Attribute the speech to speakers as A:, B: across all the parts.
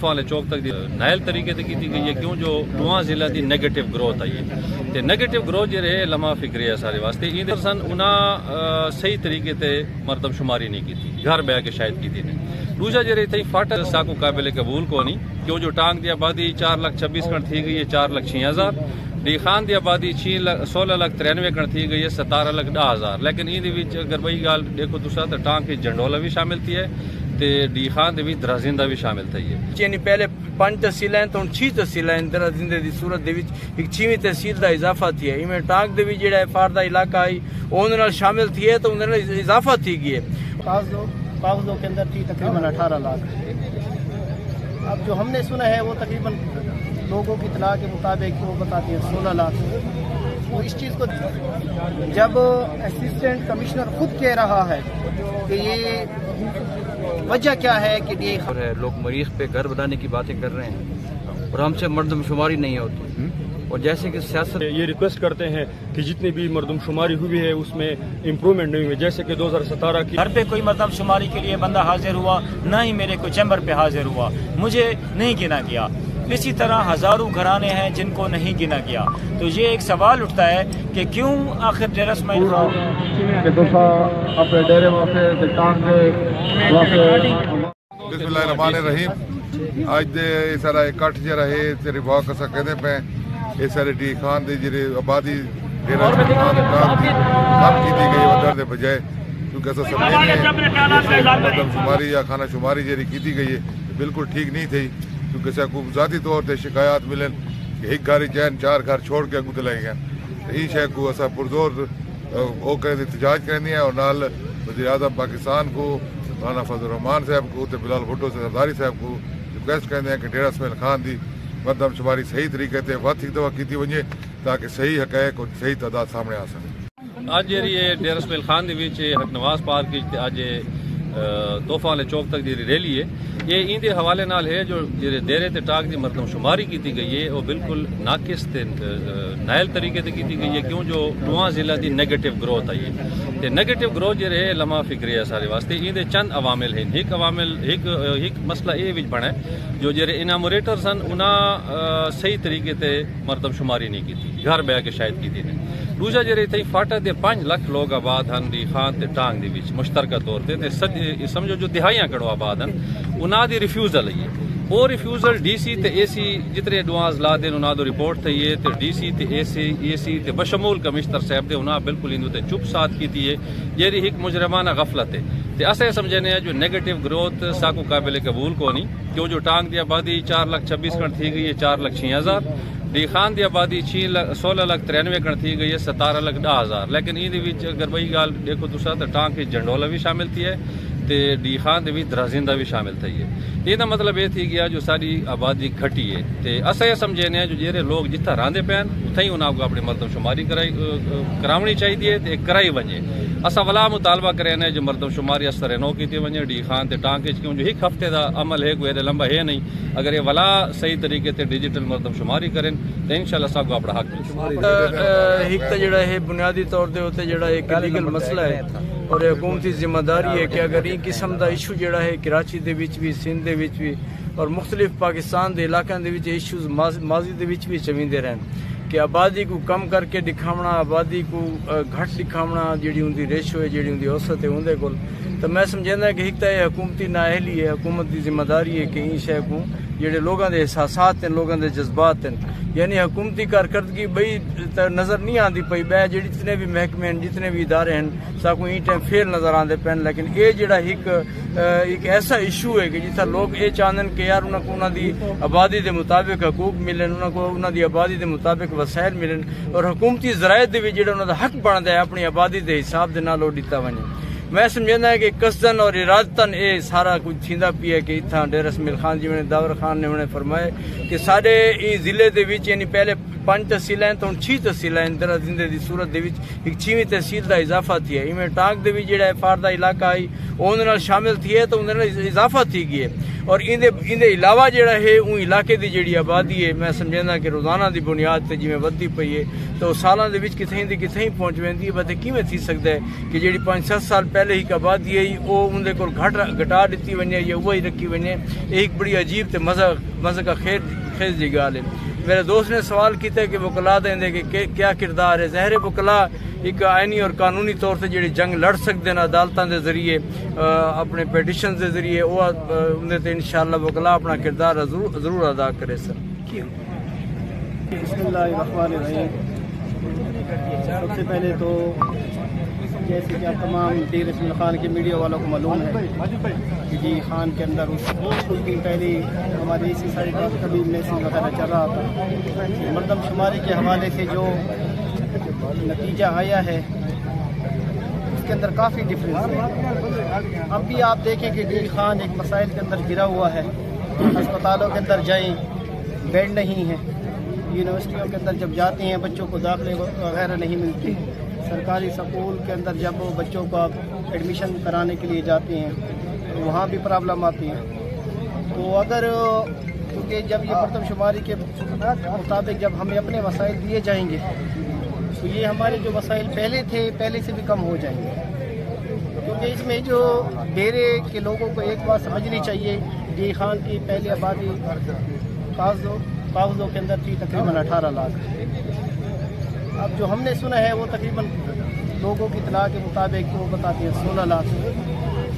A: توفہ والے چوک تک نائل طریقے سے کی گئی ہے کیوں جو دواں ضلع کی نیگیٹو گروتھ آئی ہے تے نیگیٹو گروتھ جو رہے لمحہ فکری ہے سارے واسطے یہ سن انہاں صحیح طریقے سے مردم شماری نہیں کی تھی گھر بہ کے شاید کی تھی نہیں دوسرا جو رہی تھی فاٹا ساکو قابل قبول کو نہیں کیوں جو ٹانگ دی آبادی 4,26,000 کن تھی گئی ہے 4,06,000 ڈی خان دی آبادی 16,93,000 کن تھی گئی ہے 17,10,000 لیکن یہ اگر وہی گال دیکھو دوسرا تو ٹانگ کی جنڈولا بھی شامل تھی ہے تے ڈی خان دی درازندہ بھی شامل تھی ہے
B: یعنی پہلے 5 تحصیلیں تو 6 تحصیلیں درازندے دی صورت دے وچ ایک 6ویں تحصیل دا اضافہ تھی ہے ایویں ٹانگ دے وچ جڑا ہے فاردا علاقہ آئی اون نال شامل تھی ہے تو ان نال اضافہ تھی گئی ہے
C: کاغذوں کے اندر تھی تقریباً 18 لاکھ اب جو ہم نے سنا ہے وہ تقریباً لوگوں کی اطلاع کے مطابق وہ بتاتے ہیں 16 لاکھ وہ اس چیز کو جب اسسٹنٹ کمشنر خود کہہ رہا ہے کہ یہ وجہ کیا ہے کہ
D: لوگ مریخ پہ گھر بنانے کی باتیں کر رہے ہیں اور ہم سے مردم شماری نہیں ہوتی اور جیسے کہ سیاست
E: یہ ریکویسٹ کرتے ہیں کہ جتنی بھی مردم شماری ہوئی ہے اس میں امپرومنٹ نہیں ہوئی جیسے کہ 2017 کی
F: گھر پہ کوئی مردم شماری کے لیے بندہ حاضر ہوا نہ ہی میرے کوئی چیمبر پہ حاضر ہوا مجھے نہیں گنا گیا اسی طرح ہزاروں گھرانے ہیں جن کو نہیں گنا گیا تو یہ ایک سوال اٹھتا ہے کہ کیوں آخر ڈیرہ اسماعیل
G: بسم اللہ الرحمن الرحیم آج دے سارا اکٹھ جڑا ہے تیری واک اسا کہندے پے یہ سارے ڈی خان دی جڑی آبادی ڈیرہ خان کام کی گئی ودر دے بجائے کیونکہ اسا سمجھنے مردم شماری یا خانہ شماری جڑی کی گئی ہے بالکل ٹھیک نہیں تھی کیونکہ اسا کو ذاتی طور تے شکایات ملن کہ ایک گھر چین 4 گھر چھوڑ کے اگوں لے گئے یہ شے کو اسا پرزور او کہ احتجاج کرنی ہے اور نال وزیر اعظم پاکستان کو مولانا فضل الرحمان صاحب کو تے بلال بھٹو سے زرداری صاحب کو ریکویسٹ کرتے ہیں کہ ڈیرہ اسماعیل خان دی مردم شماری صحیح طریقے سے وقت ایک دفعہ کی ونجے تاکہ صحیح حقائق اور صحیح تعداد سامنے آ سکے
A: آج جی ڈیرہ اسماعیل خان دی وچ حق نواز پارک اج توفہ والے چوک تک جی ریلی ہے یہ ان حوالے نال ہے جو دیرے تے ٹاک دی مردم شماری کی گئی ہے وہ بالکل ناقص تے نائل طریقے سے کی گئی ہے کیوں جو دواں ضلع کی نیگیٹو گروتھ آئی ہے تے نیگیٹو گروتھ جو رہے لمحہ فکری ہے سارے واسطے یہ چند عوامل ہیں ایک مسئلہ یہ بچ بنا ہے جو جڑے اناموریٹر سن انہاں صحیح طریقے سے مردم شماری نہیں کی تھی گھر بہ کے شاید کی تھی نہیں دوسرا جو رہی تھی فاٹا دے 5 لاکھ لوگ آباد ہیں ڈی خان تے ٹانگ دے وچ مشترکہ طور تے سمجھو جو دہائیاں کڑو آباد ہیں انہاں دی ریفیوزل ہے وہ ریفیوزل ڈی سی تے اے سی جتنے ڈواز لا دین انہاں دو رپورٹ تھی ہے تے ڈی سی تے اے سی تے بشمول کمشنر صاحب دے انہاں بالکل اندو تے چپ ساتھ کی تھی ہے یہ ایک مجرمانہ غفلت ہے تے اسے سمجھنے ہیں جو نیگیٹو گروتھ ساکو قابل قبول کو نہیں کیوں جو ٹانگ دی آبادی 4,26,000 کن تھی گئی ہے 4,06,000 ڈی خان دی آبادی 16,93,000 کن تھی گئی ہے 17,10,000 لیکن یہ اگر وہی گال دیکھو دوسرا تو ٹانگ کی جنڈولا بھی شامل تھی ہے تے ڈی خان دی درازندہ بھی شامل تھی ہے یہ مطلب یہ تھی گیا جو ساری آبادی گھٹی ہے تے اسا یہ سمجھنے ہیں جو جیرے لوگ جتھا راندے پین اتھائی انہاں کو اپنی مردم شماری کراونی چاہیے تے کرائی ونجے اسا ولا مطالبہ کرنے جو مردم شماری اس طرح نو کی ونجے ڈی خان تے ٹانگ کیوں جو ایک ہفتے دا عمل ہے کوئی لمبا ہے نہیں اگر یہ ولا صحیح طریقے تے ڈیجیٹل مردم شماری کریں تو انشاءاللہ سب کو اپنا حق
B: ایک تو جڑا ہے بنیادی طور تے ہوتے جڑا ایک لیگل مسئلہ ہے اور حکومتی ذمہ داری ہے کہ اگر این قسم دا ایشو جڑا ہے کراچی دے وچ بھی سندھ دے وچ بھی اور مختلف پاکستان دے علاقوں دے وچ ایشوز ماضی دے وچ بھی چویندے رہن کہ آبادی کو کم کر کے دکھاونا آبادی کو گھٹ دکھاونا جڑی ان دی ریشو ہے جڑی ان دی اوسط ہے اندے کول تو میں سمجھنا کہ ایک تو یہ حکومتی نااہلی ہے حکومت دی ذمہ داری ہے کہ این شے کو جڑے لوگوں دے احساسات ہیں لوگوں دے جذبات ہیں یعنی حکومتی کارکردگی بئی نظر نہیں آتی پی بہ جتنے بھی محکمے ہیں جتنے بھی ادارے ہیں ساکو این ٹائم فیل نظر آتے پین لیکن یہ جڑا ایک ایسا ایشو ہے کہ جتنا لوگ یہ چاہتے کہ یار انہوں کو انہوں دی آبادی دے مطابق حقوق ملن انہوں کو انہوں دی آبادی دے مطابق وسائل ملن اور حکومتی ذرائع دے بھی جڑا انہوں دا حق بنتا ہے اپنی آبادی دے حساب دے نال وہ دتا ونے میں سمجھنا ہے کہ قصدن اور ارادتن یہ سارا کچھ تھیندا پی ہے کہ اتنا ڈیرہ اسماعیل خان جی داور خان نے انہیں فرمائے کہ سارے ای ضلع دے وچ یعنی پہلے 5 تحصیلیں تو 6 تحصیلیں درازندے دی صورت دے وچ ایک 6ویں تحصیل دا اضافہ تھی ہے ایویں ٹانگ دے وچ جڑا ہے فاردا علاقہ آئی اون نال شامل تھی ہے تو ان نال اضافہ تھی گئی ہے اور اندے علاوہ جڑا ہے ان علاقے دی جڑی آبادی ہے میں سمجھنا کہ روزانہ دی بنیاد تے جویں ودی پئی ہے تو سالاں دے وچ کتھیں دی کتھیں پہنچ ویندی ہے بتے کیویں تھی سکدا ہے کہ جڑی 5-7 سال پہلے ہی آبادی ہے او ان دے کول گھٹا دتی ونجے یا وہی رکھی ونجے ایک بڑی عجیب تے مزہ کا خیز دی گل ہے. میرے دوست نے سوال کیتا ہے کہ وکلا دے کہ کیا کردار ہے. ظاہر وکلا ایک آئینی اور قانونی طور سے جڑی جنگ لڑ سکتے ہیں عدالتوں کے ذریعے اپنے پیٹیشن کے ذریعے وہ اندر انشاءاللہ وکلا اپنا کردار ضرور ادا کرے. سر
C: بسم اللہ الرحمن الرحیم. سب سے پہلے تو جیسے کہ تمام ڈیر اسماعیل خان کے میڈیا والوں کو معلوم ہے کہ جی خان کے اندر کچھ دن پہلے ہماری اسی سائڈ کبھی میسنگ وغیرہ چل رہا تھا. مردم شماری کے حوالے سے جو نتیجہ آیا ہے اس کے اندر کافی ڈفرینس ہے. اب بھی آپ دیکھیں کہ ڈی خان ایک مسائل کے اندر گرا ہوا ہے. ہسپتالوں کے اندر جائیں بیڈ نہیں ہے. یونیورسٹیوں کے اندر جب جاتے ہیں بچوں کو داخلے وغیرہ نہیں ملتے. سرکاری سکول کے اندر جب بچوں کو ایڈمیشن کرانے کے لیے جاتے ہیں تو وہاں بھی پرابلم آتی ہیں. تو اگر کیونکہ جب یہ مردم شماری کے مطابق جب ہمیں اپنے وسائل دیے جائیں گے تو یہ ہمارے جو وسائل پہلے تھے پہلے سے بھی کم ہو جائیں گے. کیونکہ اس میں جو ڈیرے کے لوگوں کو ایک بات سمجھنی چاہیے. ڈی خان کی پہلی آبادی کاغذوں کے اندر تھی تقریباً 18 لاکھ. اب جو ہم نے سنا ہے وہ تقریباً لوگوں کی اطلاع کے مطابق وہ بتاتے ہیں 16 لاکھ.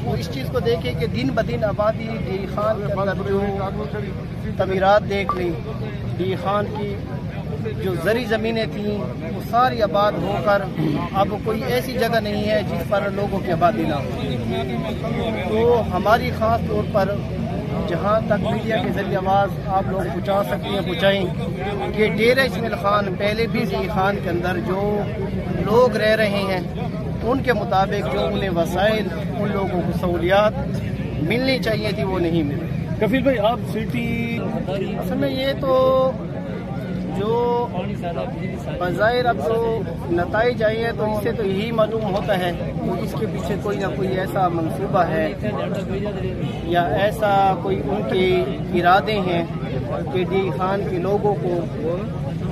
C: وہ اس چیز کو دیکھیں کہ دن بدن آبادی ڈی خان کے اندر جو تعمیرات دیکھ لیں. ڈی خان کی جو زرعی زمینیں تھیں وہ ساری آباد ہو کر اب کوئی ایسی جگہ نہیں ہے جس پر لوگوں کی آبادی نہ ہو. تو ہماری خاص طور پر جہاں تک میڈیا کے ذریعے آواز آپ لوگ پہنچا سکتے ہیں پہنچائیں کہ ڈیرہ اسماعیل خان پہلے بھی ڈی خان کے اندر جو لوگ رہ رہے ہیں ان کے مطابق جو انہیں وسائل ان لوگوں کو سہولیات ملنی چاہیے تھی وہ نہیں ملی.
E: کفیل بھائی آپ سٹی
C: اصل میں یہ تو جو بظاہر اب جو نتائج آئی ہیں تو اس سے تو یہی معلوم ہوتا ہے کہ اس کے پیچھے کوئی نہ کوئی ایسا منصوبہ ہے یا ایسا کوئی ان کے ارادے ہیں کہ ڈی خان کے لوگوں کو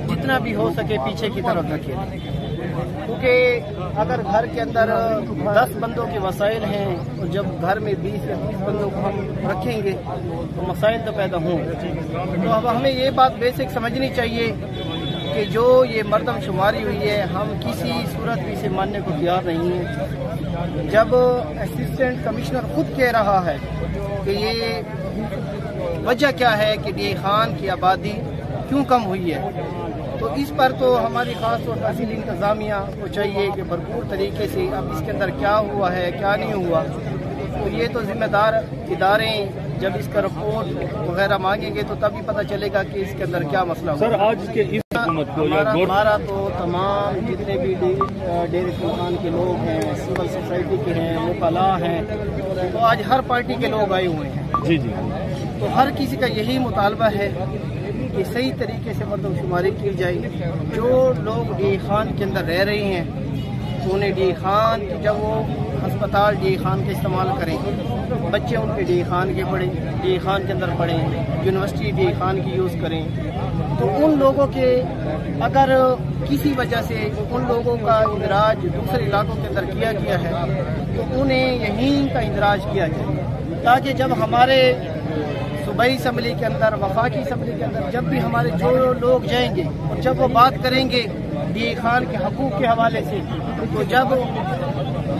C: جتنا بھی ہو سکے پیچھے کی طرف رکھے. کیونکہ اگر گھر کے اندر 10 بندوں کے وسائل ہیں اور جب گھر میں 20 یا 30 بندوں کو ہم رکھیں گے تو مسائل تو پیدا ہوں. تو اب ہمیں یہ بات بیسک سمجھنی چاہیے کہ جو یہ مردم شماری ہوئی ہے ہم کسی صورت بھی اسے ماننے کو تیار نہیں ہیں. جب اسسٹنٹ کمشنر خود کہہ رہا ہے کہ یہ وجہ کیا ہے کہ ڈی خان کی آبادی کیوں کم ہوئی ہے تو اس پر تو ہماری خاص طور پر تحصیلی انتظامیہ کو چاہیے کہ بھرپور طریقے سے اب اس کے اندر کیا ہوا ہے کیا نہیں ہوا. تو یہ تو ذمہ دار ادارے جب اس کا رپورٹ وغیرہ مانگیں گے تو تبھی پتہ چلے گا کہ اس کے اندر کیا مسئلہ ہوا.
E: سر آج کے اس حکومت کو
C: ہمارا تو تمام جتنے بھی ڈیرہ اسماعیل خان کے لوگ ہیں سول سوسائٹی کے ہیں وکلاء ہیں تو آج ہر پارٹی کے لوگ آئے ہوئے ہیں.
E: جی جی
C: تو ہر کسی کا یہی مطالبہ ہے کہ صحیح طریقے سے مردم شماری کی جائے. جو لوگ ڈی خان کے اندر رہ رہے ہیں انہیں ڈی خان جب وہ ہسپتال ڈی خان کے استعمال کریں بچے ان کے ڈی خان کے پڑھیں ڈی خان کے اندر پڑھیں یونیورسٹی ڈی خان کی یوز کریں تو ان لوگوں کے اگر کسی وجہ سے ان لوگوں کا اندراج دوسرے علاقوں کے اندر کیا گیا ہے تو انہیں یہیں کا اندراج کیا جائے تاکہ جب ہمارے صوبائی اسمبلی کے اندر وفاقی اسمبلی کے اندر جب بھی ہمارے جو لوگ جائیں گے اور جب وہ بات کریں گے ڈی خان کے حقوق کے حوالے سے تو جب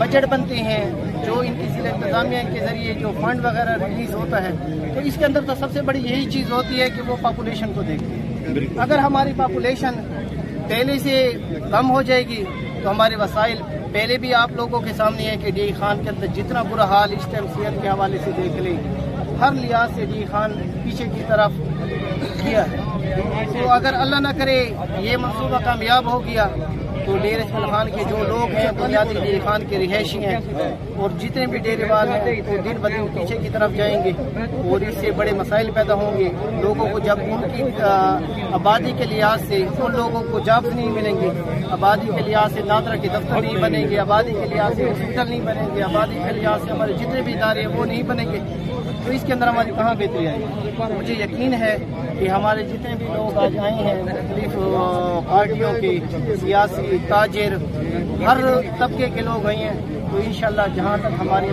C: بجٹ بنتے ہیں جو ان کی ضلع انتظامیہ کے ذریعے جو فنڈ وغیرہ ریلیز ہوتا ہے تو اس کے اندر تو سب سے بڑی یہی چیز ہوتی ہے کہ وہ پاپولیشن کو دیکھتے ہیں. اگر ہماری پاپولیشن پہلے سے کم ہو جائے گی تو ہمارے وسائل پہلے بھی آپ لوگوں کے سامنے ہے کہ ڈی خان کے اندر جتنا برا حال اس ٹائم صحت کے حوالے سے دیکھ لیں ہر لحاظ سے ڈی خان پیچھے کی طرف کیا ہے. تو اگر اللہ نہ کرے یہ منصوبہ کامیاب ہو گیا तो डेरे इसमाइल खान के जो लोग हैं बुनियादी डेरे खान के रिहायशी हैं और जितने भी डेरे वाले हैं वो दिन ब दिन पीछे की तरफ जाएंगे और इससे बड़े मसाइल पैदा होंगे। लोगों को जब उनकी आबादी के लिहाज से उन लोगों को जॉब्स नहीं मिलेंगे, आबादी के लिहाज से नादरा के दफ्तर नहीं बनेंगे, आबादी के लिहाज से हॉस्पिटल नहीं बनेंगे, आबादी के लिहाज से हमारे जितने भी इदारे हैं वो नहीं बनेंगे, तो इसके अंदर हमारी कहाँ बेहतरी आएगी। मुझे यकीन है कि हमारे जितने भी लोग आज आए हैं मुख्तलिफ पार्टियों के, सियासी, ताजिर, हर तबके के लोग आए हैं, तो इंशाल्लाह जहाँ तक हमारी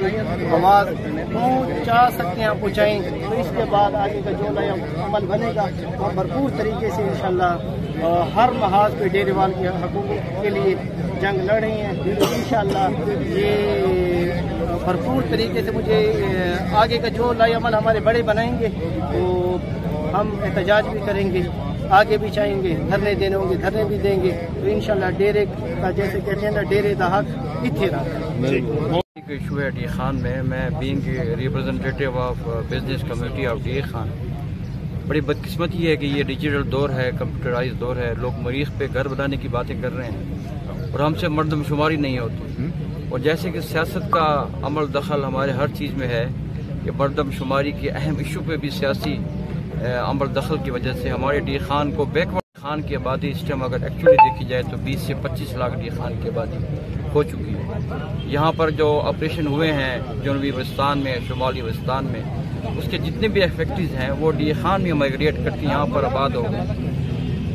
C: आवाज़ पहुँचा सकते हैं पहुँचाएँ। तो इसके बाद आगे का जो नया अमल बनेगा वो भरपूर तरीके से इंशाल्लाह हर महाज पे डेरेवाल के हकूक़ के लिए जंग लड़ रही हैं। इंशाल्लाह ये भरपूर तरीके से मुझे आगे का जो नए अमल हमारे बड़े बनाएंगे तो हम एहतजाज भी करेंगे, आगे भी चाहेंगे, धरने देने होंगे धरने भी देंगे। तो इंशाल्लाह डेरे का जैसे कहते हैं ना, डेरे दा हक इत्थे रहा
D: इशू है डी खान में। मैं being representative of business community of D Khan, बड़ी बदकिस्मती है कि ये डिजिटल दौर है, कंप्यूटराइज दौर है, लोग मरीख पे घर बनाने की बातें कर रहे हैं और हमसे मर्दमशुमारी नहीं होती। और जैसे कि सियासत का अमल दखल हमारे हर चीज़ में है कि मर्दमशुमारी के अहम इशू पे भी सियासी अमल दखल की वजह से हमारे डी खान को बैकवर्ड खान की आबादी इस टाइम अगर एक्चुअली देखी जाए तो 20 से 25 लाख डी खान की आबादी हो चुकी है। यहाँ पर जो ऑपरेशन हुए हैं जनूबी वस्तान में, शुमाली वस्तान में, उसके जितने भी फैक्ट्रीज हैं वो डी खान में माइग्रेट करके यहाँ पर आबाद हो गए।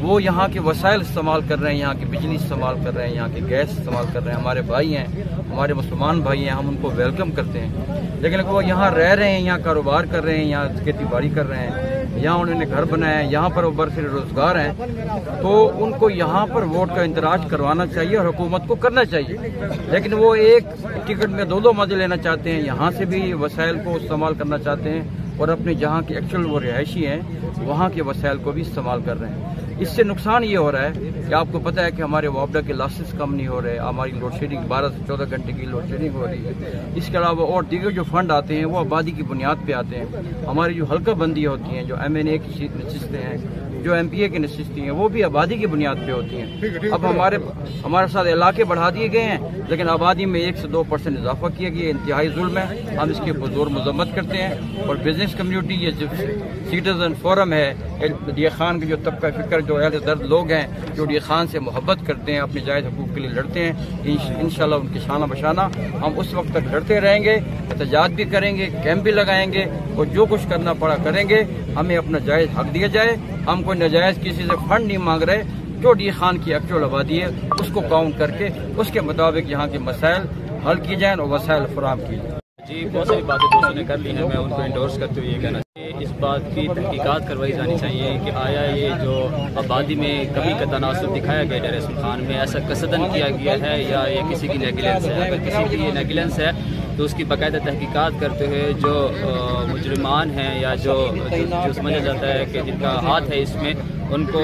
D: वो यहाँ के वसाइल इस्तेमाल कर रहे हैं, यहाँ की बिजली इस्तेमाल कर रहे हैं, यहाँ की गैस इस्तेमाल कर रहे हैं। हमारे भाई हैं, हमारे मुसलमान भाई हैं, हम उनको वेलकम करते हैं। लेकिन वो यहाँ रह रहे हैं, यहाँ कारोबार कर रहे हैं, यहाँ खेती बाड़ी कर रहे हैं, यहाँ उन्होंने घर बनाया है, यहाँ पर वो बरसर रोजगार हैं, तो उनको यहाँ पर वोट का इंतराज करवाना चाहिए और हुकूमत को करना चाहिए। लेकिन वो एक टिकट में दो मजे लेना चाहते हैं, यहाँ से भी वसाइल को इस्तेमाल करना चाहते हैं और अपने जहाँ के एक्चुअल वो रिहायशी हैं वहाँ के वसाइल को भी इस्तेमाल कर रहे हैं। इससे नुकसान ये हो रहा है कि आपको पता है कि हमारे वापडा के लॉसेस कम नहीं हो रहे, हमारी लोड शेडिंग 12 से 14 घंटे की लोड शेडिंग हो रही है। इसके अलावा और दीगर जो फंड आते हैं वो आबादी की बुनियाद पे आते हैं। हमारी जो हल्का बंदी होती हैं, जो MNA की नशिस्तें हैं, जो MPA की नशिस्तें हैं, वो भी आबादी की बुनियाद पे होती हैं। अब हमारे साथ इलाके बढ़ा दिए गए हैं, लेकिन आबादी में 1 से 2% इजाफा किया गया, इंतहाई जुल्म है। हम इसके पुरजोर मजम्मत करते हैं और बिजनेस कम्युनिटी, ये जो सिटीजन फोरम है, डी खान के जो तबका फिक्र, जो अहले दर्द लोग हैं, जो डी खान से मोहब्बत करते हैं, अपने जायज़ हकूक़ के लिए लड़ते हैं, इंशाल्लाह उनकी शाना बशाना हम उस वक्त तक लड़ते रहेंगे, एहतजाज भी करेंगे, कैंप भी लगाएंगे और जो कुछ करना पड़ा करेंगे। हमें अपना जायज़ हक दिया जाए। हम कोई नाजायज़ किसी से फंड नहीं मांग रहे। जो डी खान की एक्चुअल आबादी है उसको काउंट करके उसके मुताबिक यहाँ के मसाइल हल किए जाएँ और वसाइल फराहम किए जाएँ।
H: जी, बहुत सारी बातें दोस्तों ने कर ली हैं, मैं उनको इंडोर्स करते हुए ये कहना चाहिए, इस बात की तहकीकात करवाई जानी चाहिए कि आया ये जो आबादी में कमी का तनासुब दिखाया गया डेरे इसमाइल खान में, ऐसा कसदन किया गया है या ये किसी की नेगलेंस है। अगर किसी की ये नेगलेंस है तो उसकी बाकायदा तहकीकात करते हुए जो मुजरिमान हैं या जो समझा जाता है कि जिनका हाथ है इसमें, उनको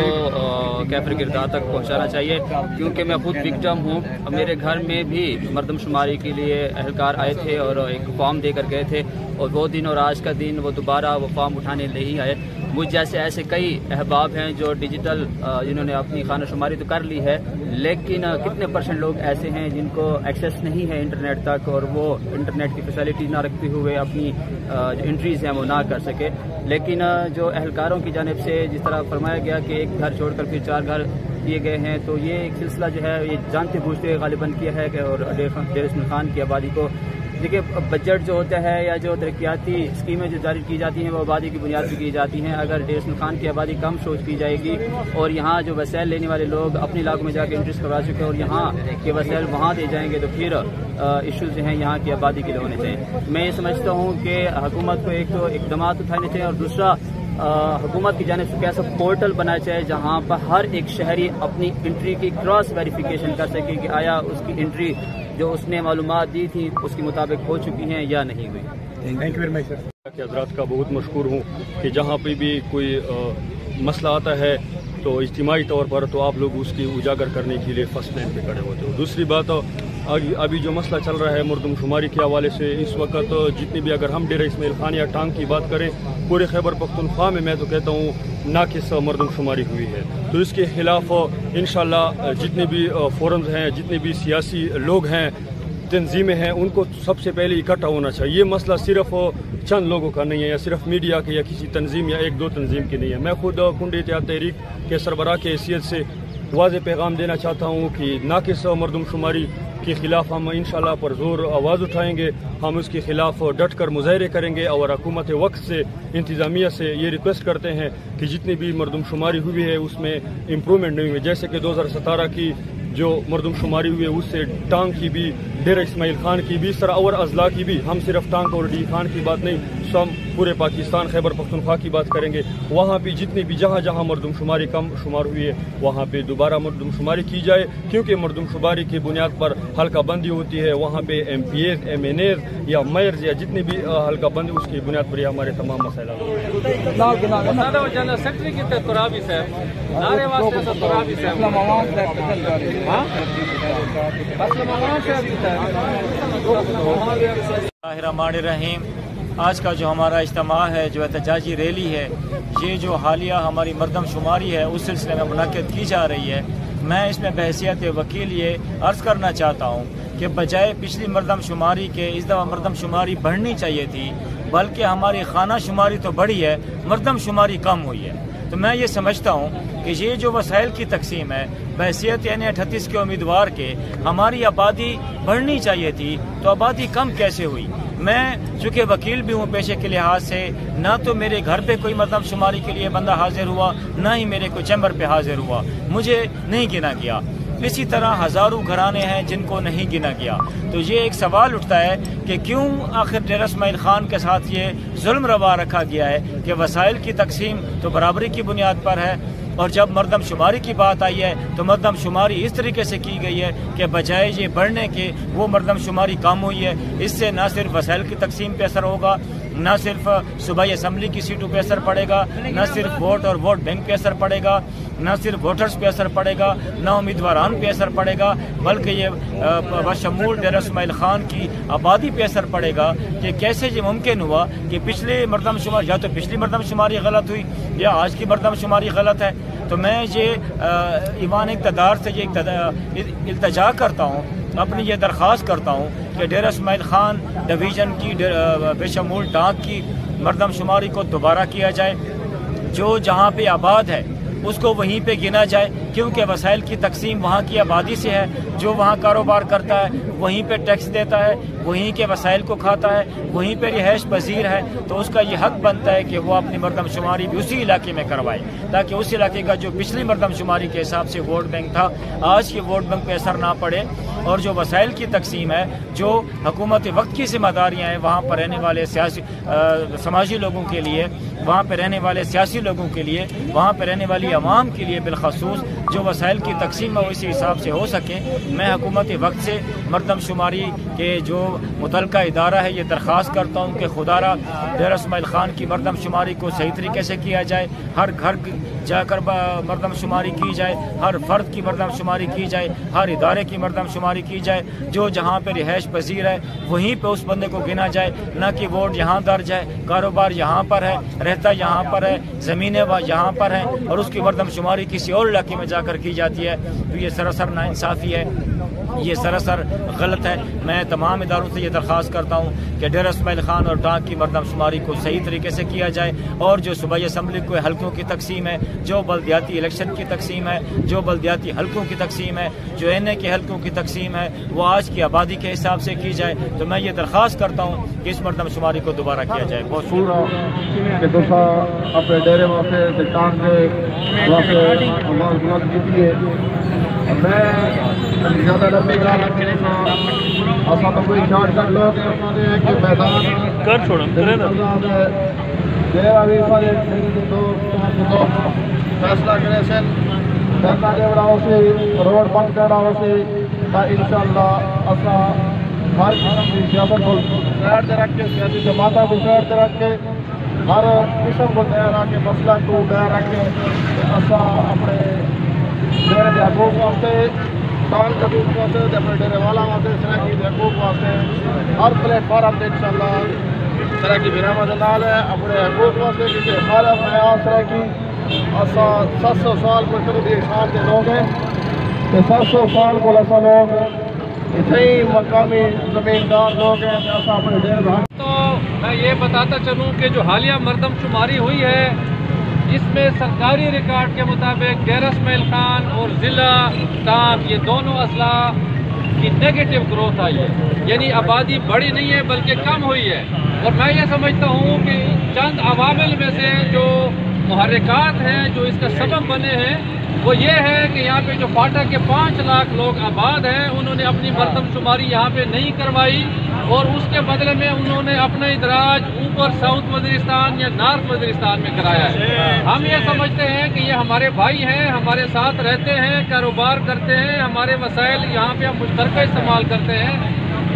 H: कैफर किरदार तक पहुंचाना चाहिए। क्योंकि मैं खुद विक्टिम हूँ, मेरे घर में भी मर्दमशुमारी के लिए एहलकार आए थे और एक फॉर्म देकर गए थे और वो दिन और आज का दिन वो दोबारा वो फॉर्म उठाने नहीं आए। मुझ जैसे ऐसे कई अहबाब हैं जो डिजिटल जिन्होंने अपनी खानाशुमारी तो कर ली है, लेकिन कितने % लोग ऐसे हैं जिनको एक्सेस नहीं है इंटरनेट तक और वो इंटरनेट की फैसिलिटी ना रखते हुए अपनी जो एंट्रीज हैं वो ना कर सके। लेकिन जो अहलकारों की जानिब से जिस तरह फरमाया गया कि एक घर छोड़कर फिर 4 घर किए गए हैं, तो ये एक सिलसिला जो है ये जानते बूझते गालिबन किया है कि और डेरे इसमाइल खान की आबादी को, देखिए बजट जो होता है या जो तरक्याती स्कीमें जो जारी की जाती हैं वो आबादी की बुनियाद पर की जाती हैं। अगर डेरे इसमाइल खान की आबादी कम सोच की जाएगी और यहाँ जो वसाइल लेने वाले लोग अपने इलाकों में जाकर इंट्रेस्ट करवा चुके हैं और यहाँ के वसाइल वहाँ दे जाएंगे तो फिर इश्यूज जो हैं यहाँ की आबादी के लिए होने चाहिए। मैं ये समझता हूँ कि हुकूमत को एक तो इकदाम उठाने चाहिए और दूसरा हुकूमत की जानिब से कैसा पोर्टल बनाना चाहिए जहाँ पर हर एक शहरी अपनी एंट्री की क्रॉस वेरिफिकेशन कर सके कि आया उसकी एंट्री जो उसने मालूमात दी थी उसके मुताबिक हो चुकी हैं या नहीं हुई।
E: Thank you very much sir. हज़रात का बहुत मशकूर हूँ कि जहाँ पे भी कोई मसला आता है तो इज्तिमाई तौर पर तो आप लोग उसकी उजागर करने के लिए फर्स्ट लाइन पे खड़े होते हो। दूसरी बात अभी जो मसला चल रहा है मरदमशुमारी के हवाले से, इस वक्त जितनी भी अगर हम डेरा इस्माइल खान या टांग की बात करें, पूरे खैबर पख्तूनख्वा में मैं तो कहता हूँ नाकिस मरदमशुमारी हुई है। तो इसके खिलाफ इंशाअल्लाह जितने भी फोरम्स हैं, जितने भी सियासी लोग हैं, तंजीमें हैं, उनको सबसे पहले इकट्ठा होना चाहिए। ये मसला सिर्फ चंद लोगों का नहीं है, या सिर्फ मीडिया के या किसी तंजीम या एक दो तंजीम की नहीं है। मैं खुद कुंड इत्तेहाद तहरीक के सरबराह की हैसियत से वाज़ेह पैगाम देना चाहता हूँ कि नाकिस मरदमशुमारी के ख़िलाफ़ हम इंशाअल्लाह पर ज़ोर आवाज़ उठाएंगे। हम उसके ख़िलाफ़ डट कर मुज़ाहरे करेंगे और हुकूमत वक्त से, इंतज़ामिया से ये रिक्वेस्ट करते हैं कि जितनी भी मरदमशुमारी हुई है उसमें इम्प्रूवमेंट नहीं हुई। जैसे कि 2017 की जो मरदमशुमारी हुई है उससे टांग की भी, डेरा इस्माइल खान की भी, सर और अजला की भी, हम सिर्फ टांग और डी खान की बात नहीं, हम पूरे पाकिस्तान खैबर पख्तूनख्वा की बात करेंगे। वहाँ पे जितनी भी जहाँ मरदमशुमारी कम शुमार हुई है वहाँ पे दोबारा मरदमशुमारी की जाए, क्योंकि मरदमशुमारी की बुनियाद पर हल्का बंदी होती है। वहाँ पे MPAs, MNAs या मेयर्स या जितने भी हल्का बंदी, उसकी बुनियाद पर हमारे तमाम मसला
F: रहीम। आज का जो हमारा इज्तिमा है, जो एहतजाजी रैली है, ये जो हालिया हमारी मरदमशुमारी है उस सिलसिले में मुनक्किद की जा रही है। मैं इसमें बहैसियत वकील ये अर्ज़ करना चाहता हूँ कि बजाय पिछली मरदमशुमारी के इस दफ़ा मरदमशुमारी बढ़नी चाहिए थी, बल्कि हमारी खाना शुमारी तो बढ़ी है, मरदमशुमारी कम हुई है। तो मैं ये समझता हूँ कि ये जो वसाइल की तकसीम है, बहैसियत यानी 38 के उम्मीदवार के हमारी आबादी बढ़नी चाहिए थी, तो आबादी कम कैसे हुई? मैं चूँकि वकील भी हूँ पेशे के लिहाज से, ना तो मेरे घर पे कोई मरदमशुमारी के लिए बंदा हाजिर हुआ, ना ही मेरे कोई चैम्बर पे हाजिर हुआ, मुझे नहीं गिना गया। इसी तरह हज़ारों घराने हैं जिनको नहीं गिना गया। तो ये एक सवाल उठता है कि क्यों आखिर डेरा इस्माइल खान के साथ ये जुल्म रवा रखा गया है कि वसाइल की तकसीम तो बराबरी की बुनियाद पर है, और जब मरदमशुमारी की बात आई है तो मरदमशुमारी इस तरीके से की गई है कि बजाय ये बढ़ने के वो मरदमशुमारी कम हुई है। इससे न सिर्फ वसाइल की तकसीम पे असर होगा, न सिर्फ सूबाई असम्बली की सीटों पे असर पड़ेगा, न सिर्फ वोट और वोट बैंक पे असर पड़ेगा, न सिर्फ वोटर्स पे असर पड़ेगा, न उम्मीदवारान पे असर पड़ेगा, बल्कि ये बशमूल डेरा इस्माइल खान की आबादी पे असर पड़ेगा। कि कैसे ये मुमकिन हुआ कि पिछले मरदमशुमारी, या तो पिछली मरदमशुमारी गलत हुई या आज की मरदमशुमारी गलत है। तो मैं ये ईवान इक़्तिदार से ये इल्तजा करता हूँ, अपनी ये दरख्वास्त करता हूँ कि डेरा इस्माइल खान डिवीज़न की बेशमूल टांग की मरदमशुमारी को दोबारा किया जाए। जो जहाँ पे आबाद है उसको वहीं पे गिना जाए, क्योंकि वसाइल की तकसीम वहाँ की आबादी से है। जो वहाँ कारोबार करता है वहीं पे टैक्स देता है, वहीं के वसाइल को खाता है, वहीं पे रिहाइश पजीर है, तो उसका ये हक बनता है कि वो अपनी मरदमशुमारी भी उसी इलाके में करवाए, ताकि उस इलाके का जो पिछली मरदमशुमारी के हिसाब से वोट बैंक था, आज के वोट बैंक पे असर ना पड़े। और जो वसाइल की तकसीम है, जो हुकूमत वक्त की जिम्मेदारियाँ हैं वहाँ पर रहने वाले सियासी समाजी लोगों के लिए, वहाँ पर रहने वाले सियासी लोगों के लिए, वहाँ पर रहने वाली अवाम के लिए बिलखसूस जो वसाइल की तकसीम है उसी हिसाब से हो सके। मैं हुकूमत वक्त से मरदमशुमारी के जो मुतलका इदारा है ये दरख्वास्त करता हूँ कि खुदारा डेरा इस्माइल खान की मरदमशुमारी को सही तरीके से किया जाए, हर घर जाकर मरदमशुमारी की जाए, हर फर्द की मरदमशुमारी की जाए, हर इदारे की मरदमशुमारी की जाए। जो जहाँ पे रिहाइश पजीर है वहीं पे उस बंदे को गिना जाए, ना कि वोट यहाँ दर्ज है, कारोबार यहाँ पर है, रहता यहाँ पर है, ज़मीनें यहाँ पर हैं और उसकी मरदमशुमारी किसी और इलाके में जाकर की जाती है। तो ये सरासर नाइंसाफ़ी है, ये सरासर गलत है। मैं तमाम इदारों से ये दरख्वास्त करता हूँ कि डेरा इस्माइल खान और टांग की मरदमशुमारी को सही तरीके से किया जाए, और जो सूबाई असम्बली को हल्कों की तकसीम है, जो बल्दियाती इलेक्शन की तकसीम है, जो बल्दियाती हल्कों की तकसीम है, जो NA के हल्कों की तकसीम है, वो आज की आबादी के हिसाब से की जाए। तो मैं ये दरख्वास्त करता हूँ कि इस मरदमशुमारी को दोबारा किया जाए। बहुत
I: अपने डेरे वास्ते टांग मैं ज़्यादा लंबी असा तो कोई शॉर्टकट लोग कि मैदान कर छोड़ फैसला करे से रोड बंद करना इंशाअल्लाह असा हर किस्म की सियासत को साइड से रख के, सियासी जमातों को साइड से रख के, हर किस्म को तैयार रख के, मसला को तैयार रख के असा अपने डेरे के हकूक वास्ते किसान खजूर वास्ते अपने डेरे वाला वास्ते सराकी हकूक वास्ते हर प्लेटफार्म से इंशाल्लाह सराकी बिरामद नाल है अपने हकूक वास्ते क्योंकि हर मैार सराकी असा 700 साल को करीब ये खान के लोग हैं तो 700 साल को ऐसा लोग इतने ही मकामी जमींदार लोग हैं ऐसा अपने डेरे।
A: तो मैं ये बताता चलूँ कि जो हालिया मरदमशुमारी हुई है इसमें सरकारी रिकॉर्ड के मुताबिक डेरा इस्माइल खान और ज़िला टांग ये दोनों अजला की नेगेटिव ग्रोथ आई है, यानी आबादी बढ़ी नहीं है बल्कि कम हुई है। और मैं ये समझता हूँ कि चंद अवामिल में से जो मुहर्रिकात हैं जो इसका सबब बने हैं वो ये है कि यहाँ पे जो फाटा के 5 लाख लोग आबाद हैं उन्होंने अपनी मरदमशुमारी यहाँ पे नहीं करवाई और उसके बदले में उन्होंने अपना इदराज ऊपर साउथ वज़ीरिस्तान या नॉर्थ वज़ीरिस्तान में कराया है। हम ये समझते हैं कि ये हमारे भाई हैं, हमारे साथ रहते हैं, कारोबार करते हैं, हमारे वसाइल यहाँ पे हम मुश्तरका इस्तेमाल करते हैं।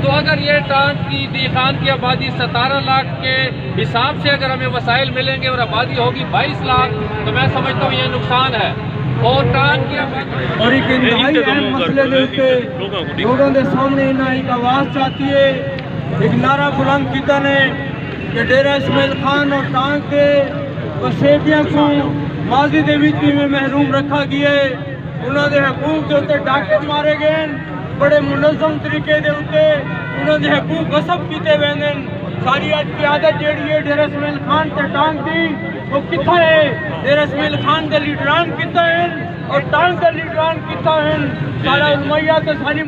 A: तो अगर ये टांग की दीखान की आबादी 17 लाख के हिसाब से अगर हमें वसाइल मिलेंगे और आबादी होगी 22 लाख तो मैं समझता हूँ ये नुकसान है। और टांग की
B: और एक इंतहाई अहम मसले लोगों के सामने इन्हें एक आवाज़ चाहती है, एक नारा बुलंद किया ने कि डेरा इस्माइल खान और टांग के वसेबियां को माजी दे विच भी में महरूम रखा गया है। उन्होंने हकूक के उत्ते डाके मारे गए, बड़े मुनज़्ज़म तरीके दे उत्ते उन्होंने हकूक गसब किए वेंदे। सारी अज क़यादत जिहड़ी है डेरा इस्माइल खान ते टांग दी वो कित्था है, डेरा इस्माइल खान दे लीडरान कित्था है और टांग दे लीडरान कित्था है। सारा उलमाया ते सारी